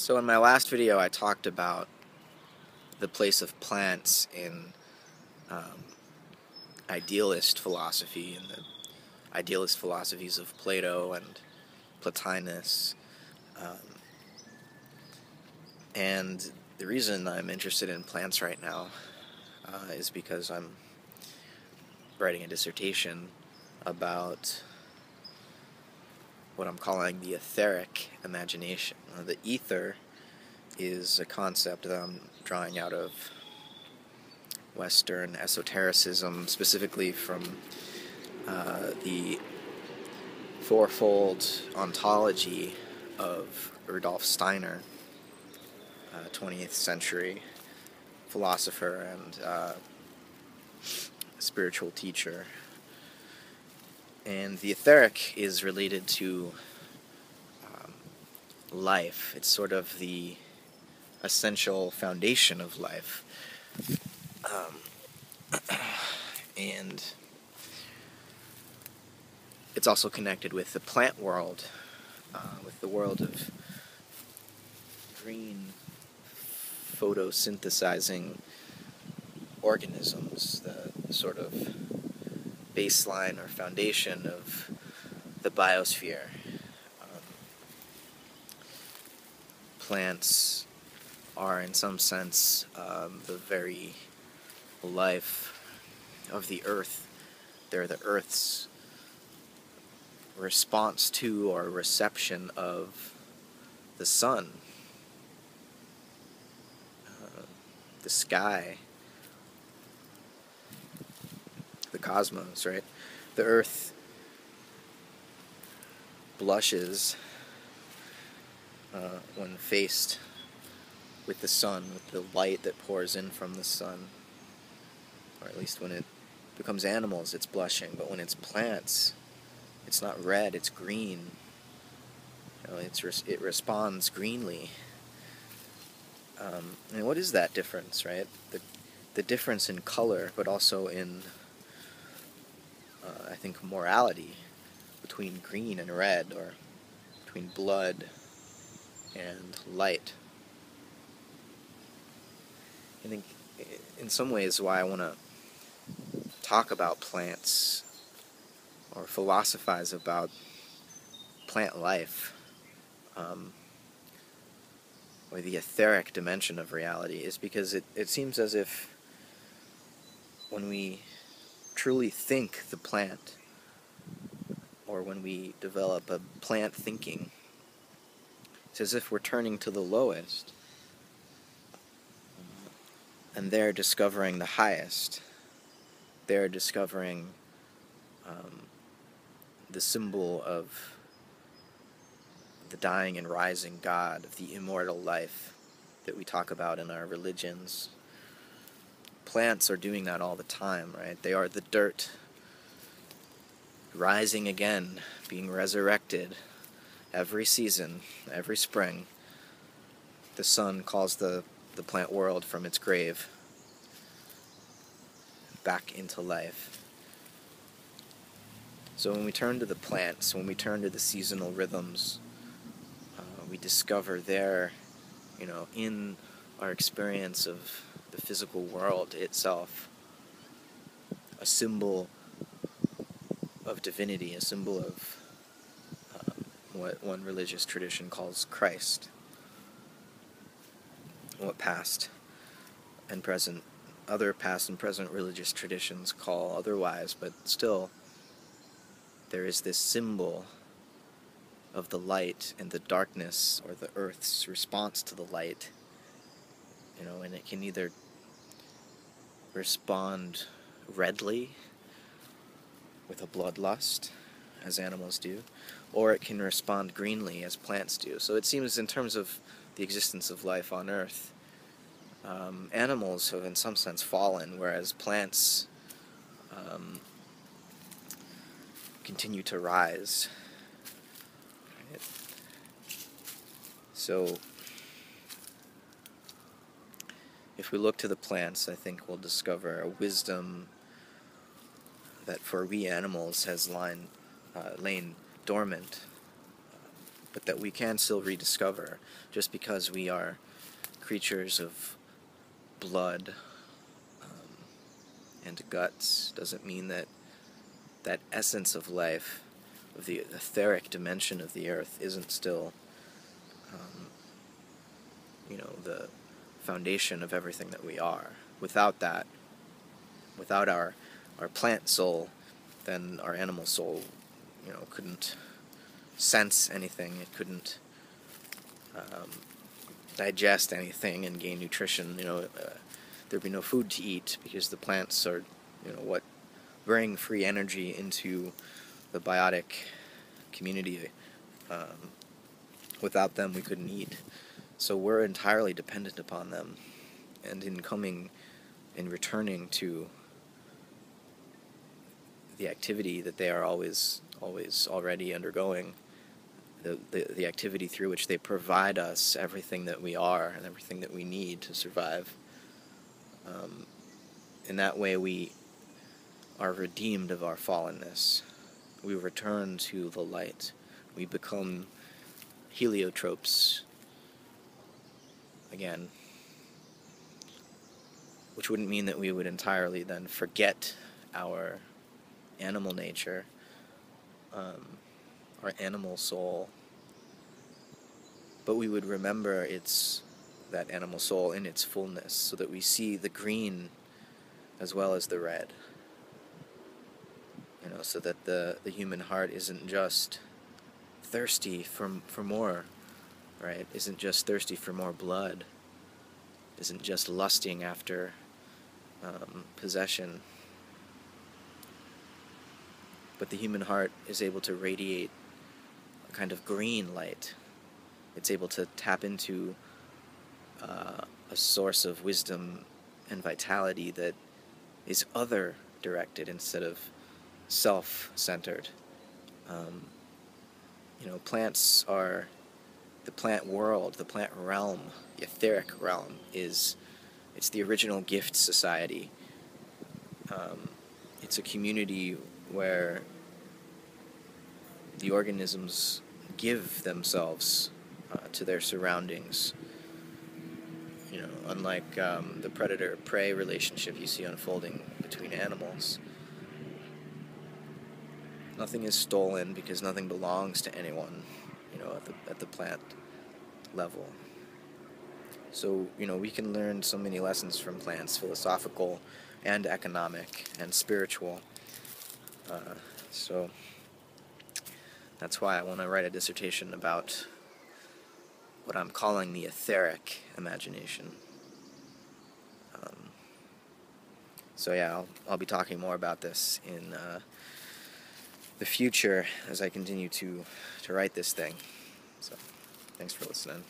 So in my last video I talked about the place of plants in um, idealist philosophy and the idealist philosophies of Plato and Plotinus. Um, and the reason I'm interested in plants right now is because I'm writing a dissertation about what I'm calling the etheric imagination. The ether is a concept that I'm drawing out of Western esotericism, specifically from the fourfold ontology of Rudolf Steiner, 20th century philosopher and spiritual teacher. And the etheric is related to life. It's sort of the essential foundation of life. And it's also connected with the plant world, with the world of green photosynthesizing organisms, the sort of baseline or foundation of the biosphere. Plants are, in some sense, the very life of the earth. They're the earth's response to or reception of the sun, the sky, the cosmos, right? The earth blushes when faced with the sun, with the light that pours in from the sun. Or at least when it becomes animals, it's blushing. But when it's plants, it's not red, it's green. It responds greenly. And what is that difference, right? The difference in color, but also in, I think, morality between green and red, or between blood and light. I think, in some ways, why I want to talk about plants or philosophize about plant life, or the etheric dimension of reality, is because it seems as if when we truly think the plant, or when we develop a plant thinking, it's as if we're turning to the lowest and they're discovering the highest. They're discovering the symbol of the dying and rising God, of the immortal life that we talk about in our religions. Plants are doing that all the time, right? They are the dirt, rising again, being resurrected every season, every spring. The sun calls the plant world from its grave back into life. So when we turn to the plants, when we turn to the seasonal rhythms, we discover there, in our experience of the physical world itself, a symbol of divinity, a symbol of what one religious tradition calls Christ, what past and present, other past and present religious traditions call otherwise, but still, there is this symbol of the light and the darkness, or the earth's response to the light, and it can either respond redly with a bloodlust, as animals do, or it can respond greenly, as plants do. So it seems, in terms of the existence of life on earth, animals have in some sense fallen, whereas plants continue to rise. Right? So if we look to the plants, I think we'll discover a wisdom that for we animals has lain dormant but that we can still rediscover. Just because we are creatures of blood and guts doesn't mean that that essence of life, of the etheric dimension of the earth, isn't still, the foundation of everything that we are. Without that, without our plant soul, then our animal soul, couldn't sense anything. It couldn't digest anything and gain nutrition. There'd be no food to eat, because the plants are, what bring free energy into the biotic community. Without them, we couldn't eat. So we're entirely dependent upon them. And in returning to the activity that they are always already undergoing, the activity through which they provide us everything that we are and everything that we need to survive. In that way, we are redeemed of our fallenness. We return to the light. We become heliotropes again, which wouldn't mean that we would entirely then forget our animal nature, our animal soul, but we would remember that animal soul in its fullness, so that we see the green as well as the red. So that the human heart isn't just thirsty for more, right? Isn't just thirsty for more blood. Isn't just lusting after possession. But the human heart is able to radiate a kind of green light. It's able to tap into a source of wisdom and vitality that is other-directed instead of self-centered. Plants are, the plant world, the plant realm, the etheric realm, it's the original gift society. It's a community where the organisms give themselves to their surroundings. Unlike the predator-prey relationship you see unfolding between animals. Nothing is stolen because nothing belongs to anyone, at the plant level. So, we can learn so many lessons from plants, philosophical and economic and spiritual. So that's why I want to write a dissertation about what I'm calling the etheric imagination. So yeah, I'll be talking more about this in the future as I continue to write this thing. So thanks for listening.